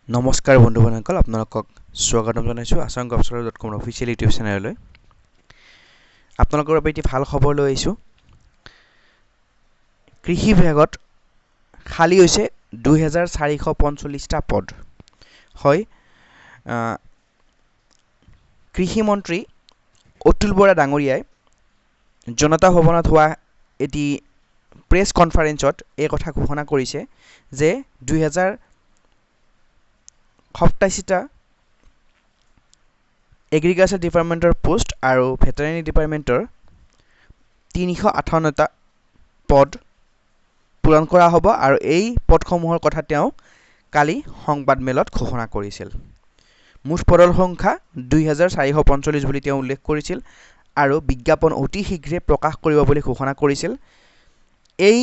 নমস্কাৰ বন্ধু-বান্ধৱসকল, আপোনালোকক স্বাগতম জনাইছোঁ asangopsara.com অফিচিয়েল ইউটিউব চেনেললৈ। আপোনালোকৰ বাবে এটি ভাল খবৰ লৈ আহিছোঁ। কৃষি বিভাগত খালী হৈছে 2445টা পদ। হয়, কৃষি মন্ত্ৰী অতুল বৰা ডাঙৰীয়াই জনতা ভৱনত হোৱা এটি প্ৰেছ কনফাৰেন্সত এই কথা ঘোষণা কৰিছে যে 2087টা এগ্ৰিকালচাৰ ডিপাৰ্টমেণ্টৰ পোষ্ট আৰু ভেটেৰিনেৰী ডিপাৰ্টমেণ্টৰ 358টা পদ পূৰণ কৰা হ'ব আৰু এই পদসমূহৰ কথা তেওঁ কালি সংবাদমেলত ঘোষণা কৰিছিল। মুঠ পদৰ সংখ্যা 2445 বুলি তেওঁ উল্লেখ কৰিছিল আৰু বিজ্ঞাপন অতি শীঘ্ৰে প্ৰকাশ কৰিব বুলি ঘোষণা কৰিছিল। এই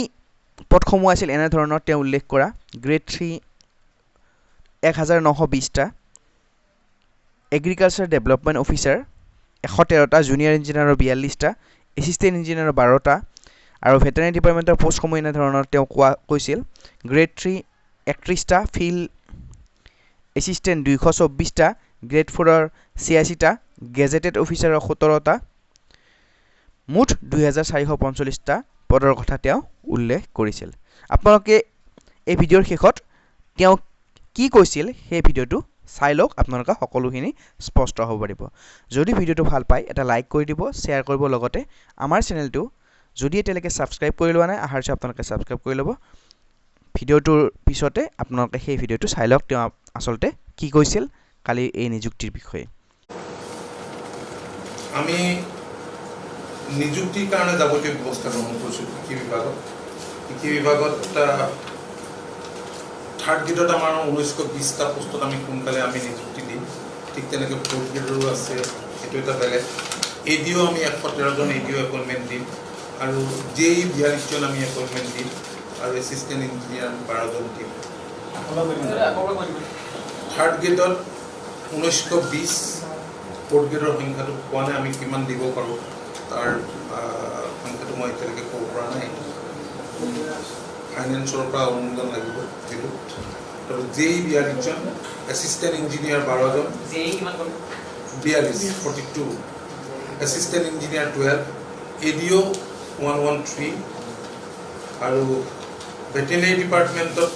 পদসমূহ আছিল এনেধৰণৰ তেওঁ উল্লেখ কৰা: গ্ৰেড 3 1920টা, এগ্ৰিকালচাৰ ডেভেলপমেণ্ট অফিচাৰ 113টা, জুনিয়ৰ ইঞ্জিনিয়াৰৰ 42টা, এছিষ্টেণ্ট ইঞ্জিনিয়াৰৰ 12টা আৰু ভেটেৰিনেৰী ডিপাৰ্টমেণ্টৰ পোষ্টসমূহ এনেধৰণৰ তেওঁ কৈছিল: গ্ৰেড 3 31টা, ফিল্ড এছিষ্টেণ্ট 224টা, গ্ৰেড 4ৰ 86টা, গেজেটেড অফিচাৰৰ 17টা, মুঠ 2445টা পদৰ কথা তেওঁ উল্লেখ কৰিছিল। আপোনালোকে এই ভিডিঅ'ৰ শেষত তেওঁ কি কৈছিল সেই ভিডিঅ'টো চাই লওক, আপোনালোকে সকলোখিনি স্পষ্ট হ'ব পাৰিব। যদি ভিডিঅ'টো ভাল পায় এটা লাইক কৰি দিব, শ্বেয়াৰ কৰিব, লগতে আমাৰ চেনেলটো যদি এতিয়ালৈকে ছাবস্ক্ৰাইব কৰি লোৱা নাই আশা কৰিছোঁ আপোনালোকে ছাবস্ক্ৰাইব কৰি ল'ব। ভিডিঅ'টোৰ পিছতে আপোনালোকে সেই ভিডিঅ'টো চাই লওক তেওঁ আচলতে কি কৈছিল কালি এই নিযুক্তিৰ বিষয়ে। আমি নিযুক্তিৰ কাৰণে যাৱতীয় ব্যৱস্থা গ্ৰহণ কৰিছোঁ কৃষি বিভাগত থাৰ্ড গ্ৰেডত আমাৰ 1920টা পোষ্টত আমি সোনকালে নিযুক্তি দিম। ঠিক তেনেকৈ ফ'ৰ্থ গ্ৰেডৰো আছে, সেইটো এটা বেলেগ। এডিও আমি 113জন এডিও এপইণ্টমেণ্ট দিম আৰু JE 42জন আমি এপইণ্টমেণ্ট দিম আৰু এছিষ্টেণ্ট ইঞ্জিনিয়াৰ 12জন দিম। থাৰ্ড গ্ৰেডত 1920, ফ'ৰ্থ গ্ৰেডৰ সংখ্যাটো পোৱা নাই, আমি কিমান দিব পাৰোঁ তাৰ সংখ্যাটো মই এতিয়ালৈকে ক'ব পৰা নাই। ফাইনেন্সৰ পৰা অনুমোদন লাগিব সেইটো। আৰু JE 42জন, এছিষ্টেণ্ট ইঞ্জিনিয়াৰ 12জন, 42 এছিষ্টেণ্ট ইঞ্জিনিয়াৰ 12, এডিও 113 আৰু ভেটেৰিনেৰী ডিপাৰ্টমেণ্টত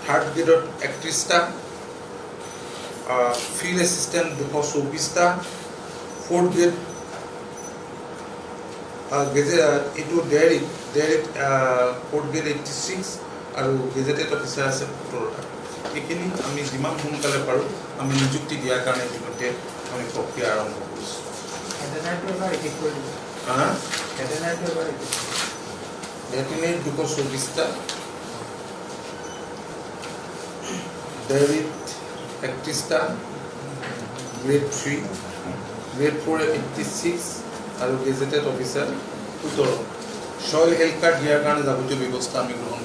থাৰ্ড গ্ৰেডত 31টা, ফিল্ড এছিষ্টেণ্ট 224টা, ফ'ৰ্থ গ্ৰেড এইটো ডেয়াৰিত ফ'ৰ্থ গ্ৰেড 86 আৰু গেজেটেড অফিচাৰ আছে 17টা। এইখিনি আমি যিমান সোনকালে পাৰোঁ আমি নিযুক্তি দিয়াৰ কাৰণে ইতিমধ্যে আমি প্ৰক্ৰিয়া আৰম্ভ কৰিছোঁ। ভেটেৰিনেৰীত 224টা, ডেয়াৰিত 31টা, গ্ৰেড 3, গ্ৰেড 4 86 আৰু gazetted officer 17। Soil health card দিয়াৰ কাৰণে যাৱতীয় ব্যৱস্থা আমি গ্ৰহণ